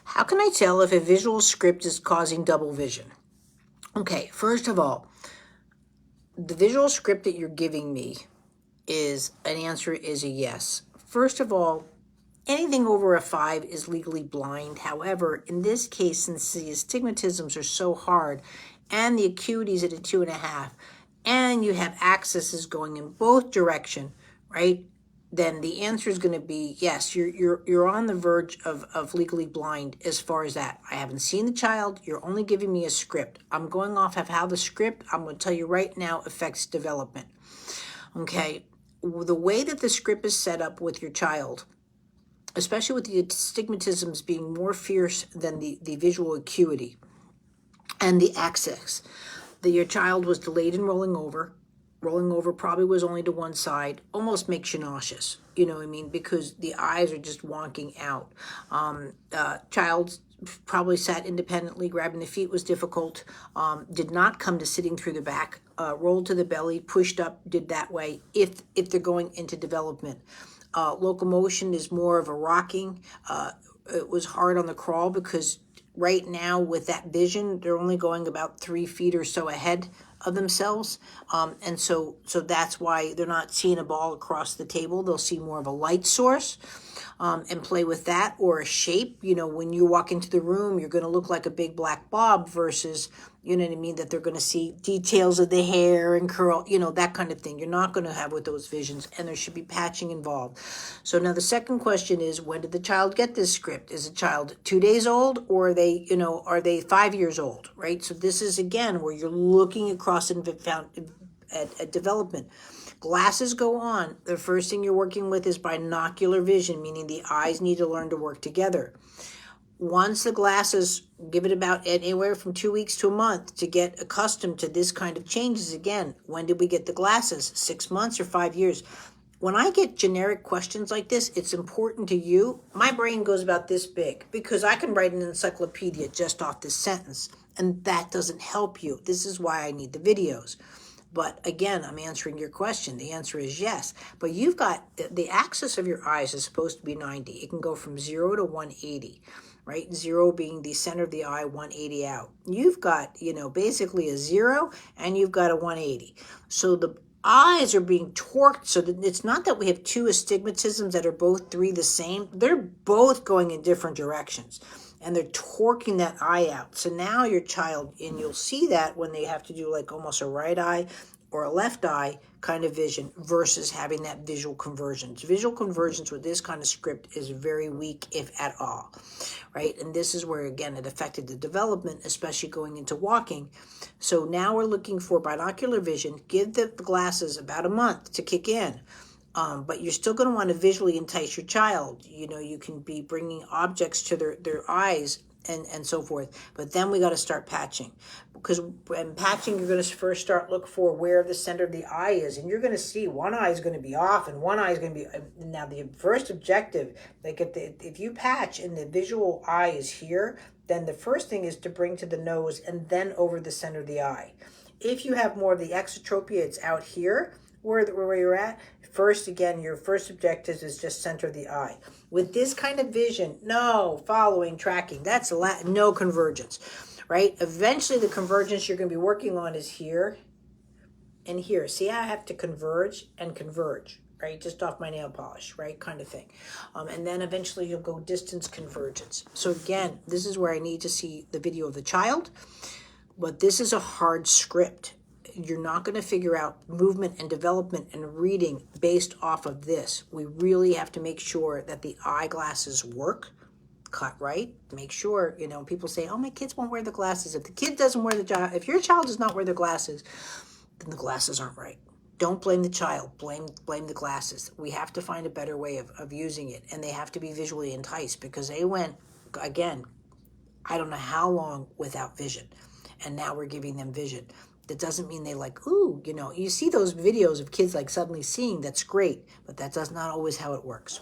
How can I tell if a visual script is causing double vision? Okay, first of all, the visual script that you're giving me is an answer is a yes. First of all, anything over a 5 is legally blind. However, in this case, since the astigmatisms are so hard and the acuity is at a 2.5, and you have accesses going in both direction, right? Then the answer is going to be yes. You're on the verge of legally blind as far as that. I haven't seen the child. You're only giving me a script. I'm going off of how the script, I'm going to tell you right now, affects development. Okay, the way that the script is set up with your child, especially with the astigmatisms being more fierce than the visual acuity and the access, that your child was delayed in rolling over probably was only to one side, almost makes you nauseous, you know what I mean, because the eyes are just wonking out. Child probably sat independently, grabbing the feet was difficult, did not come to sitting through the back, rolled to the belly, pushed up, did that way, if they're going into development. Locomotion is more of a rocking. It was hard on the crawl because right now with that vision, they're only going about 3 feet or so ahead of themselves. And so that's why they're not seeing a ball across the table. They'll see more of a light source and play with that, or a shape. You know, when you walk into the room, you're going to look like a big black blob versus, you know what I mean, that they're going to see details of the hair and curl, you know, that kind of thing. You're not going to have with those visions, and there should be patching involved. So now the second question is, when did the child get this script? Is the child 2 days old, or are they, you know, are they 5 years old, right? So this is, again, where you're looking across at development. Glasses go on. The first thing you're working with is binocular vision, meaning the eyes need to learn to work together. Once the glasses, give it about anywhere from 2 weeks to a month to get accustomed to this kind of changes. Again, when did we get the glasses? 6 months or 5 years? When I get generic questions like this, it's important to you. My brain goes about this big because I can write an encyclopedia just off this sentence, and that doesn't help you. This is why I need the videos. But again, I'm answering your question. The answer is yes. But you've got, the axis of your eyes is supposed to be 90. It can go from 0 to 180, right? 0 being the center of the eye, 180 out. You've got, you know, basically a 0 and you've got a 180. So the eyes are being torqued, so that it's not that we have 2 astigmatisms that are both 3 the same. They're both going in different directions, and they're torquing that eye out. So now your child, and you'll see that when they have to do like almost a right eye or a left eye kind of vision versus having that visual convergence. Visual convergence with this kind of script is very weak, if at all, right? And this is where, again, it affected the development, especially going into walking. So now we're looking for binocular vision. Give the glasses about a month to kick in. But you're still going to want to visually entice your child. You know, you can be bringing objects to their eyes and so forth. But then we got to start patching. Because in patching, you're going to first start look for where the center of the eye is. And you're going to see one eye is going to be off and one eye is going to be... Now, the first objective, like if you patch and the visual eye is here, then the first thing is to bring to the nose and then over the center of the eye. If you have more of the exotropia, it's out here, where you're at. First, again, your first objective is just center of the eye. With this kind of vision, no following, tracking. That's no convergence, right? Eventually, the convergence you're going to be working on is here and here. See, I have to converge and converge, right? Just off my nail polish, right? Kind of thing. And then eventually you'll go distance convergence. So again, this is where I need to see the video of the child. But this is a hard script. You're not going to figure out movement and development and reading based off of this. We really have to make sure that the eyeglasses work, cut right. Make sure, you know, people say, oh, my kids won't wear the glasses. If the kid doesn't wear if your child does not wear the glasses, then the glasses aren't right. Don't blame the child, blame the glasses. We have to find a better way of using it, and they have to be visually enticed, because they went, again, I don't know how long without vision, and now we're giving them vision. That doesn't mean they like, ooh, you know, you see those videos of kids like suddenly seeing, that's great, but that does not always how it works.